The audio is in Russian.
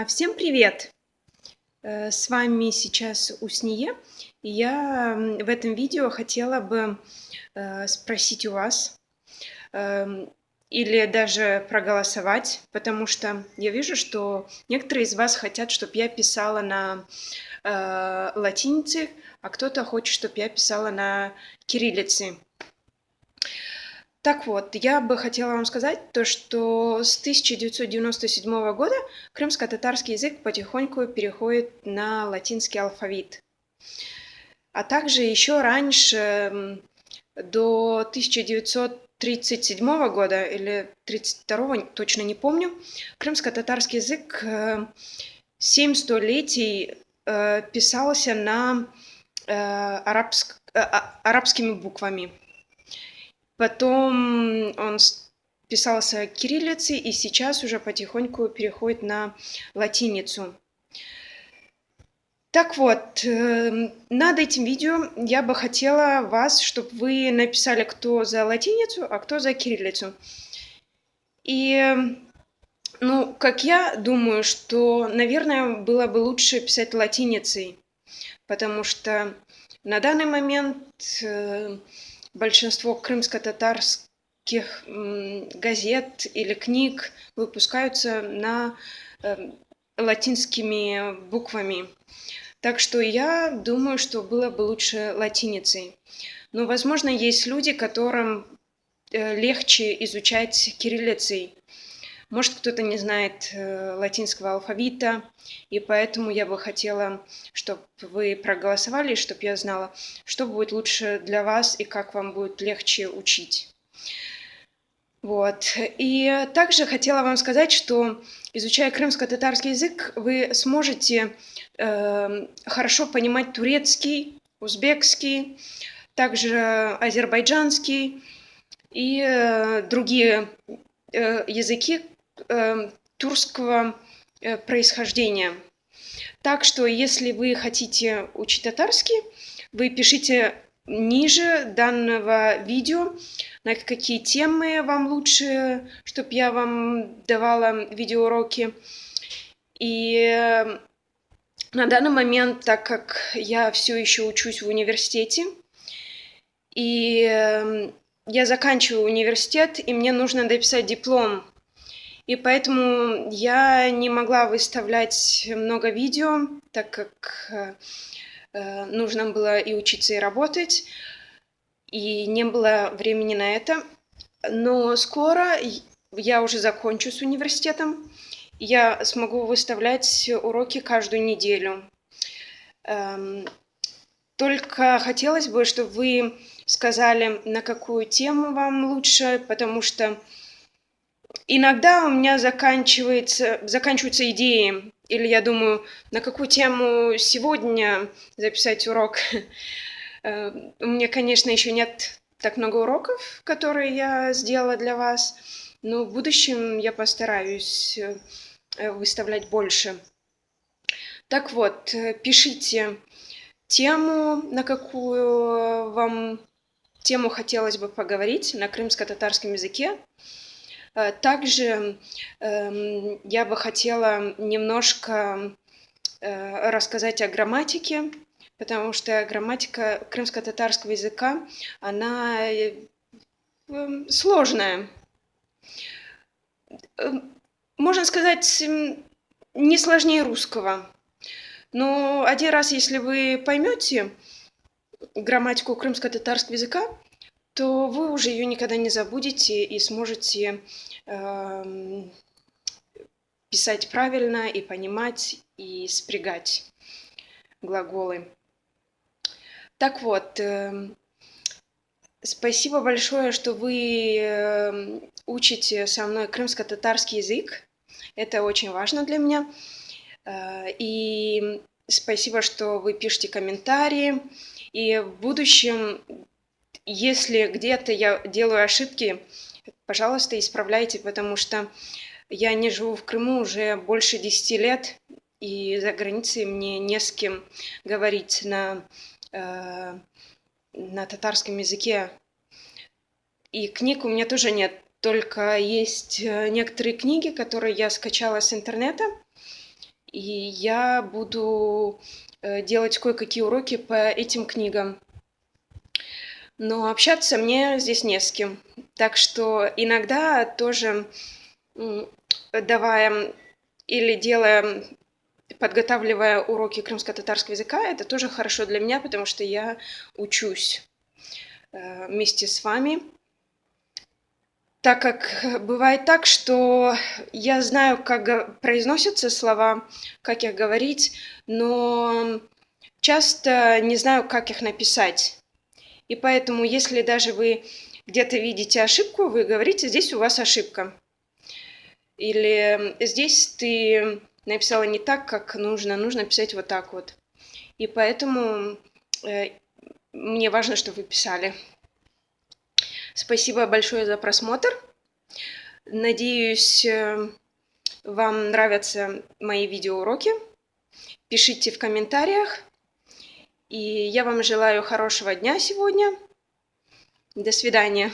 Всем привет! С вами сейчас Усния. И я в этом видео хотела бы спросить у вас или даже проголосовать, потому что я вижу, что некоторые из вас хотят, чтобы я писала на латинице, а кто-то хочет, чтобы я писала на кириллице. Так вот, я бы хотела вам сказать то, что с 1997 года крымско-татарский язык потихоньку переходит на латинский алфавит. А также еще раньше, до 1937 года или 1932, точно не помню, крымско-татарский язык 7 столетий писался на арабскими буквами. Потом он писался кириллицей и сейчас уже потихоньку переходит на латиницу. Так вот, над этим видео я бы хотела вас, чтобы вы написали, кто за латиницу, а кто за кириллицу. И, как я думаю, что, наверное, было бы лучше писать латиницей, потому что на данный момент большинство крымско-татарских газет или книг выпускаются на латинскими буквами. Так что я думаю, что было бы лучше латиницей. Но, возможно, есть люди, которым легче изучать кириллицей. Может, кто-то не знает латинского алфавита, и поэтому я бы хотела, чтобы вы проголосовали, чтобы я знала, что будет лучше для вас и как вам будет легче учить. Вот. И также хотела вам сказать, что, изучая крымско-татарский язык, вы сможете хорошо понимать турецкий, узбекский, также азербайджанский и другие языки тюркского происхождения. Так что, если вы хотите учить татарский, вы пишите ниже данного видео, на какие темы вам лучше, чтобы я вам давала видеоуроки. И на данный момент, так как я все еще учусь в университете, и я заканчиваю университет, и мне нужно дописать диплом. И поэтому я не могла выставлять много видео, так как нужно было и учиться, и работать, и не было времени на это. Но скоро я уже закончу с университетом, и я смогу выставлять уроки каждую неделю. Только хотелось бы, чтобы вы сказали, на какую тему вам лучше, потому что иногда у меня заканчиваются идеи, или я думаю, на какую тему сегодня записать урок. У меня, конечно, еще нет так много уроков, которые я сделала для вас, но в будущем я постараюсь выставлять больше. Так вот, пишите тему, на какую вам тему хотелось бы поговорить на крымско-татарском языке. Также я бы хотела немножко рассказать о грамматике, потому что грамматика крымско-татарского языка, она сложная. Можно сказать, не сложнее русского. Но один раз, если вы поймете грамматику крымско-татарского языка, то вы уже ее никогда не забудете и сможете писать правильно и понимать, и спрягать глаголы. Так вот, спасибо большое, что вы учите со мной крымско-татарский язык. Это очень важно для меня. И спасибо, что вы пишете комментарии. И в будущем, если где-то я делаю ошибки, пожалуйста, исправляйте, потому что я не живу в Крыму уже больше 10 лет, и за границей мне не с кем говорить на татарском языке. И книг у меня тоже нет, только есть некоторые книги, которые я скачала с интернета, и я буду делать кое-какие уроки по этим книгам. Но общаться мне здесь не с кем. Так что иногда тоже давая или делая, подготавливая уроки крымско-татарского языка, это тоже хорошо для меня, потому что я учусь вместе с вами. Так как бывает так, что я знаю, как произносятся слова, как их говорить, но часто не знаю, как их написать. И поэтому, если даже вы где-то видите ошибку, вы говорите, здесь у вас ошибка. Или здесь ты написала не так, как нужно писать вот так вот. И поэтому мне важно, что вы писали. Спасибо большое за просмотр. Надеюсь, вам нравятся мои видеоуроки. Пишите в комментариях. И я вам желаю хорошего дня сегодня. До свидания.